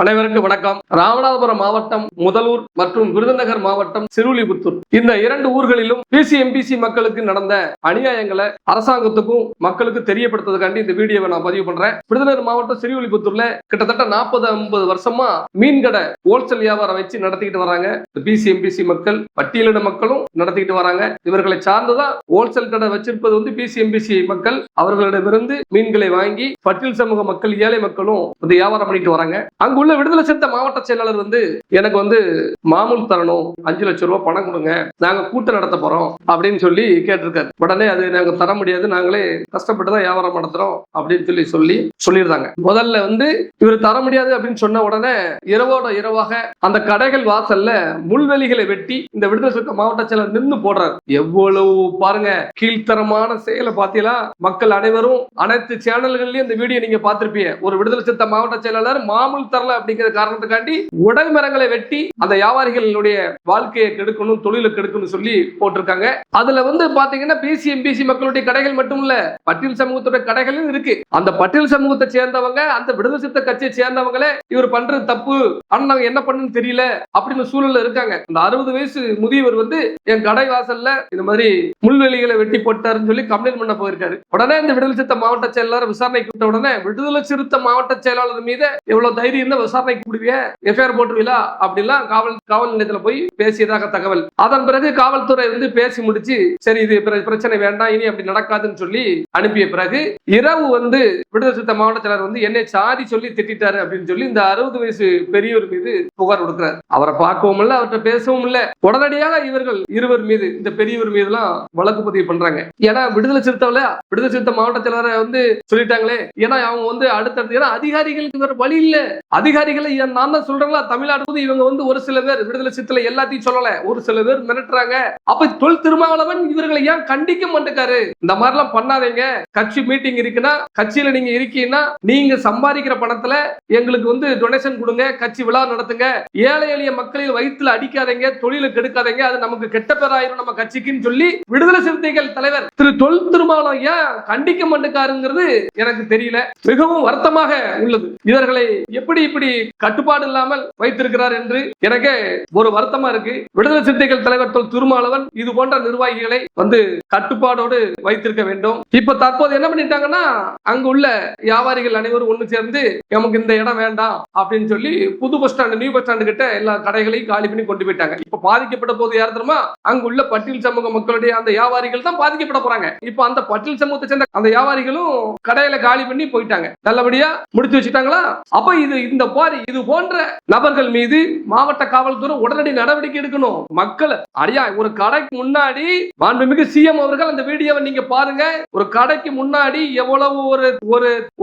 அனைவருக்கும் வணக்கம். ராமநாதபுரம் மாவட்டம் முதலூர் மற்றும் விருதுநகர் மாவட்டம் சிறுவில்லிபுத்தூர் இந்த இரண்டு ஊர்களிலும் பிசி எம்பிசி மக்களுக்கு நடந்த அநியாயங்களை அரசாங்கத்துக்கும் மக்களுக்கு தெரியப்படுத்துறதுக்காண்டி இந்த வீடியோவை நான் பதிவு பண்றேன். விருதுநகர் மாவட்டம் சிறுவில்லிபுத்தூர்ல கிட்டத்தட்ட 40-50 வருஷமா மீன் கடை ஹோல்சேல் வியாபாரம் வச்சு நடத்திக்கிட்டு வராங்க. பிசி எம்பிசி மக்கள் பட்டியலின மக்களும் நடத்திக்கிட்டு வராங்க. இவர்களை சார்ந்துதான் ஹோல்சேல் கடை வச்சிருப்பது பிசி எம்பிசி மக்கள். அவர்களிடமிருந்து மீன்களை வாங்கி பட்டியல் சமூக மக்கள் ஏழை மக்களும் வியாபாரம் பண்ணிட்டு வராங்க. அங்குள்ள விடுதலை சிறுத்தை மாவட்ட செயலாளர் எனக்கு மாமூல் தரணும், 5 லட்சம் ரூபாய் பணம் கொடுங்க, நாங்க கூட்டம் நடத்த போறோம் அப்படின்னு சொல்லி கேட்டிருக்காரு. உடனே அது நாங்க தர முடியாது, நாங்களே கஷ்டப்பட்டு தான் வியாபாரம் நடத்துறோம் அப்படின்னு சொல்லியிருந்தாங்க. முதல்ல இவர் தர முடியாது அப்படின்னு சொன்ன உடனே இரவோட இரவாக அந்த கடைகள் வாசல்ல முள்வெளிகளை வெட்டி இந்த விடுதலை சிறுத்தை மாவட்ட செயலர் நின்று போடுறாரு. எவ்வளவு பாருங்க கீழ்த்தரமான செயலை பார்த்தீங்களா? மக்கள் அனைவரும் அனைத்து சேனல்கள்லயும் இந்த வீடியோ நீங்க பார்த்திருப்பீங்க. ஒரு விடுதலை சிறுத்தை மாவட்ட செயலாளர் மாமூல் தரல அப்படிங்கிற காரணத்துக்காண்டி உடைமரங்களை வெட்டி அந்த வியாபாரிகளுடைய வாழ்க்கையை கெடுக்கணும், தொழிலை கெடுக்கணும் சொல்லி போட்டிருக்காங்க. அதுல பாத்தீங்கன்னா பிசி எம்பிசி மக்களுடைய கடைகள் மட்டும் இல்ல, பட்டியல் சமூகத்துடைய கடைகளும் இருக்கு. அந்த பட்டியல் சமூகத்தை சேர்ந்தவங்க, அந்த விடுதலை சிறுத்தை கட்சியை சேர்ந்தவங்களே இவர் பண்றது தப்பு, ஆனா நாங்க என்ன பண்ணணும்னு தெரியல அப்படின்னு சூழல்ல இருக்காங்க. அந்த 60 வயசு முதியவர் என் கடை வாசல்ல இந்த மாதிரி முள்வெளிகளை வெட்டி போட்டாருன்னு சொல்லி கம்ப்ளைண்ட் பண்ண போயிருக்காரு. உடனே இந்த விடுதலை சிறுத்தை மாவட்ட செயலாளர் விசாரணை கூப்பிட்ட உடனே விடுதலை சிறுத்தை மாவட்ட செயலாளர் மீது எவ்வளவு தைரியம் விசாரணைக்கு கூடுவீங்க, எஃப்ஐஆர் போட்டுவீங்களா அப்படிலாம் காவல் நிலையத்தில் போய் பேசியதாக தகவல். அதன் பிறகு காவல்துறை பேசி முடிச்சு சரி இது பிரச்சனை வேண்டாம், இனி அப்படி நடக்காதுன்னு சொல்லி அனுப்பிய பிறகு இரவு விடுதலை சிறுத்தை மாவட்ட செயலர் என்னை சாதி சொல்லி திட்டாரு அப்படின்னு சொல்லி இந்த 60 வயசு பெரியவர் மீது புகார் கொடுக்கிறார். அவரை பார்க்கவும் இல்லை, அவர்கிட்ட பேசவும் இல்லை. உடனடியாக இவர்கள் இருவர் மீது, இந்த பெரியவர் மீது எல்லாம் வழக்கு பதிவு பண்றாங்க. ஏன்னா விடுதலை சிறுத்தை மாவட்ட செயலரை சொல்லிட்டாங்களே, ஏன்னா அவங்க அடுத்தடுத்து ஏன்னா அதிகாரிகளுக்கு வேற வழி இல்ல. அதிகாரிகளை நான் தான் சொல்றேங்களா, தமிழ்நாடு இவங்க ஒரு சில பேர் விடுதலை சிறுத்தையில எல்லாத்தையும் சொல்லல, ஒரு சில பேர் மிரட்டுறாங்க. அப்ப தொல் திருமாவளவன் இவர்களை ஏன் கண்டிக்க மாட்டேக்காரு? இந்த மாதிரி எல்லாம் பண்ணாதீங்க, கட்சி மீட்டிங் இருக்குன்னா, கட்சியில நீங்க இருக்கீங்கன்னா நீங்க சம்பாதிக்கிற பணத்துல எங்களுக்கு டொனேஷன் கொடுங்க, கட்சி விழா நடத்துங்க, ஏழை எளிய மக்களில் வயிற்றுல அடிக்காதீங்க, தொழிலை கெடுக்காதீங்க, அது நமக்கு கெட்ட பேராயிரும் நம்ம கட்சிக்குன்னு சொல்லி விடுதலை சிறுத்தைகள் தலைவர் திரு தொல் திருமாவளவன் ஏன் கண்டிக்க மாட்டேக்காருங்கிறது எனக்கு தெரியல. மிகவும் வருத்தமாக உள்ளது. இவர்களை எப்படி இப்படி கட்டுப்பாடு இல்லாமல் வைத்திருக்கிறார் என்று எனக்கு ஒரு வருத்தமா இருக்கு. விடுதலை சிறுத்தைகள் தலைவர் தொல் திருமாவளவன் இது போன்ற நிர்வாகிகளை கட்டுப்பாடோடு வைத்திருக்க வேண்டும். இப்ப தற்போது என்ன பண்ணிட்டாங்கன்னா, அங்கு உள்ள வியாபாரிகள் அனைவரும் ஒண்ணு சேர்ந்து நமக்கு இந்த இடம் வேண்டாம் அப்படின்னு சொல்லி புது bus stand, new bus stand கிட்ட எல்லா கடைகளையும் காலி பண்ணி கொண்டு போயிட்டாங்க. இப்ப பாதிக்கப்பட்ட போது யார் தெரியுமா? அங்கு உள்ள பட்டியல் சமூக மக்களுடைய அந்த வியாபாரிகள் தான் பாதிக்கப்பட போறாங்க. இப்ப அந்த பட்டியல் சமூகத்தை சேர்ந்த அந்த வியாபாரிகளும் கடையில காலி பண்ணி போயிட்டாங்க. நல்லபடியா முடிச்சு வச்சுட்டாங்களா? அப்ப இது போன்ற நபர்கள் மீது மாவட்ட காவல்துறை உடனடி நடவடிக்கை எடுக்கணும். மக்கள் அடியா ஒரு கடைக்கு முன்னாடி மாண்புமிகு சிஎம் அவர்கள் அந்த வீடியோவை நீங்க பாருங்க. ஒரு கடைக்கு முன்னாடி எவ்வளவு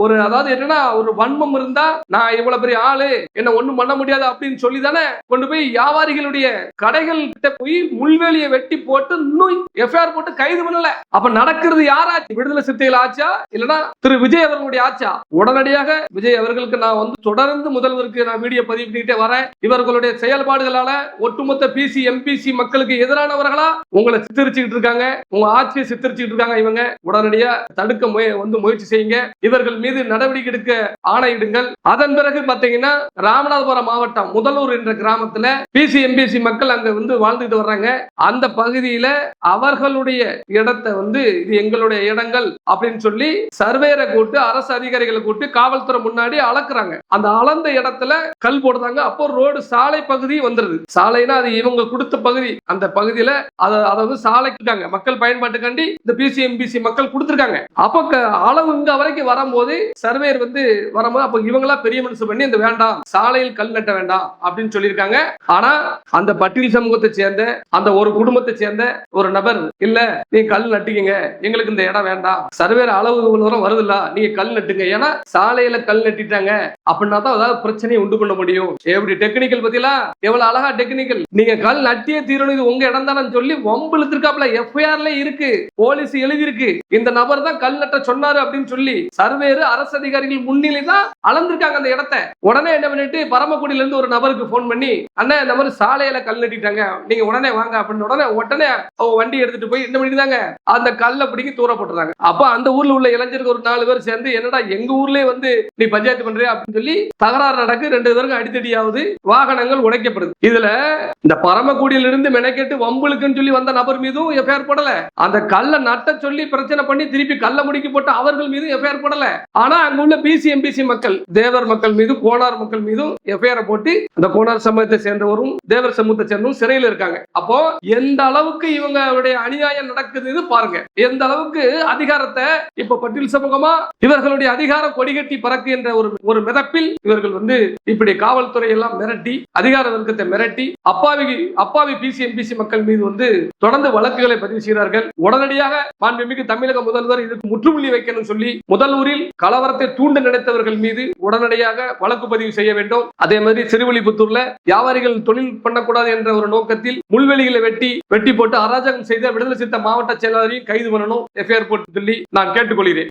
ஒரு அதாவது என்னன்னா ஒரு வன்மம் இருந்தா நான் இவ்வளவு பெரிய ஆளு, என்ன ஒண்ணும் பண்ண முடியாது அப்படின்னு சொல்லி தானே கொண்டு போய் வியாபாரிகளுடைய கடைகள் கிட்ட போய் முள்வேலியை வெட்டி போட்டு இன்னும் எஃப்ஐஆர் போட்டு கைது பண்ணல. அப்ப நடக்கிறது யாராச்சு? விடுதலை சிறுத்தைகள் ஆச்சா இல்லனா திரு விஜய் அவர்களுடைய ஆச்சா? உடனடியாக விஜய் அவர்களுக்கு நான் தொடர்ந்து முதல்வருக்கு நான் வீடியோ பதிவு பண்ணிட்டே வரேன். இவர்களுடைய செயல்பாடுகளால ஒட்டுமொத்த பிசி எம்பிசி மக்களுக்கு எதிரானவர்களா உங்களை சித்தரிச்சுக்கிட்டு இருக்காங்க, உங்க ஆட்சியை சித்தரிச்சுக்கிட்டு இருக்காங்க. இவங்க உடனடியா தடுக்க முயற்சி செய்யுங்க. இவர்கள் மீது நடவடிக்கை எடுக்க ஆணையிடுங்கள். அதன் பிறகு பாத்தீங்கன்னா ராமநாதபுரம் மாவட்டம் முதலூர் என்ற கிராமத்துல பிசி எம்பிசி மக்கள் அங்க வாழ்ந்துட்டு வர்றாங்க. அந்த பகுதியில அவர்களுடைய இடத்தை இது எங்களுடைய இடங்கள் அப்படின்னு சொல்லி சர்வேரை கூட்டு, அரசு அதிகாரிகளை கூட்டு காவல்துறை முன்னாடி அளக்குறாங்க. அந்த அளந்த இடத்துல கல் போடுறாங்க. அப்போ ரோடு சாலை பகுதி வந்துருது. சாலைனா அது இவங்க கொடுத்த பகுதி. அந்த பகுதியில அதை சாலைக்காங்க மக்கள் பயன்பாட்டுக்காண்டி இந்த பிசி எம்பிசி மக்கள் கொடுத்திருக்காங்க. அப்ப அளவு இங்க வரைக்கும் வரும்போது சர்வேர் வரும்போது அப்ப இவங்களா பெரிய மனசு பண்ணி இந்த வேண்டாம், சாலையில் கல் நட்ட வேண்டாம் அப்படின்னு சொல்லியிருக்காங்க. ஆனா அந்த பட்டியல் சமூகத்தை சேர்ந்த அந்த ஒரு குடும்பத்தை சேர்ந்த ஒரு நபர் இல்ல, நீங்க கல் நட்டுக்கீங்க, எங்களுக்கு இந்த இடம் வேண்டாம், சர்வேர் அளவு வருது இல்ல, நீங்க கல் நட்டுங்க, ஏன்னா சாலையில கல் நட்டிட்டாங்க அப்படின்னா தான் ஏதாவது பிரச்சனையை உண்டு பண்ண முடியும். எப்படி டெக்னிக்கல் பத்தியா எவ்வளவு அழகா டெக்னிக்கல், நீங்க கல் நட்டியே தீரணும், இது உங்க இடம் தானே சொல்லி வம்பு இழுத்திருக்காப்ல. எஃப்ஐஆர்ல இருக்கு, போலீஸ் எழுதி இருக்கு, இந்த நபர் தான் கல் நட்ட சொன்னாரு அப்படின்னு சொல்லி சர்வேரு அரசு அதிகாரிகள் முன்னிலை தான் அளந்திருக்காங்க அந்த இடத்தை. உடனே என்ன பண்ணிட்டு பரமக்குடியில இருந்து ஒரு நபருக்கு போன் பண்ணி, அண்ணா இந்த மாதிரி சாலையில கல் நட்டிட்டாங்க, நீங்க உடனே வாங்க அப்படின்னு உடனே வண்டி எடுத்துட்டு போய் என்ன பண்ணிட்டாங்க, அந்த கல்லை பிடிக்கி தூர போட்டுறாங்க. அப்ப அந்த ஊர்ல உள்ள இளைஞருக்கு ஒரு 4 பேர் சேர்ந்து என்னடா எங்க ஊர்லயே நீ பஞ்சாயத்து பண்றியா அப்படின்னு சொல்லி தகராறு கோளாறு நடக்கு, 2 பேருக்கும் அடித்தடியாவது, வாகனங்கள் உடைக்கப்படுது. இதுல இந்த பரமக்குடியிலிருந்து மெனக்கெட்டு வம்புலுக்குன்னு சொல்லி வந்த நபர் மீதும் எஃப்ஐஆர் போடல. அந்த கல்ல நட்ட சொல்லி பிரச்சனை பண்ணி திருப்பி கல்ல முடிக்கி போட்டு அவர்கள் மீதும் எஃப்ஐஆர் போடல. ஆனா அங்க உள்ள பிசி எம்பிசி மக்கள், தேவர் மக்கள் மீது, கோனார் மக்கள் மீதும் எஃப்ஐஆர் போட்டு அந்த கோனார் சமூகத்தை சேர்ந்தவரும் தேவர் சமூகத்தை சேர்ந்தவரும் சிறையில் இருக்காங்க. அப்போ எந்த அளவுக்கு இவங்களுடைய அநியாயம் நடக்குது பாருங்க. எந்த அளவுக்கு அதிகாரத்தை இப்ப பட்டியல் சமூகமா இவர்களுடைய அதிகாரம் கொடிகட்டி பறக்கு என்ற ஒரு மிதப்பில் இவர்கள் இப்படி காவல்துறை எல்லாம் மிரட்டி, அதிகார வர்க்கத்தை மிரட்டி, அப்பாவி பிசி எம்பிசி மக்கள் மீது தொடர்ந்து வழக்குகளை பதிவு செய்கிறார்கள். உடனடியாக மாண்புமிகு தமிழக முதல்வர் இதுக்கு முற்றுப்புள்ளி வைக்கணும் சொல்லி முதல்வரில் கலவரத்தை தூண்ட நினைத்தவர்கள் மீது உடனடியாக வழக்கு பதிவு செய்ய வேண்டும். அதே மாதிரி சிறுவில்லிபுத்தூர்ல வியாபாரிகள் தொழில் பண்ணக்கூடாது என்ற ஒரு நோக்கத்தில் முள்வெளிகளை வெட்டி போட்டு அராஜகம் செய்த விடுதலை சிறுத்தை மாவட்ட செயலாளரையும் கைது பண்ணணும், எஃப்ஐஆர் போட்டு சொல்லி நான் கேட்டுக்கொள்கிறேன்.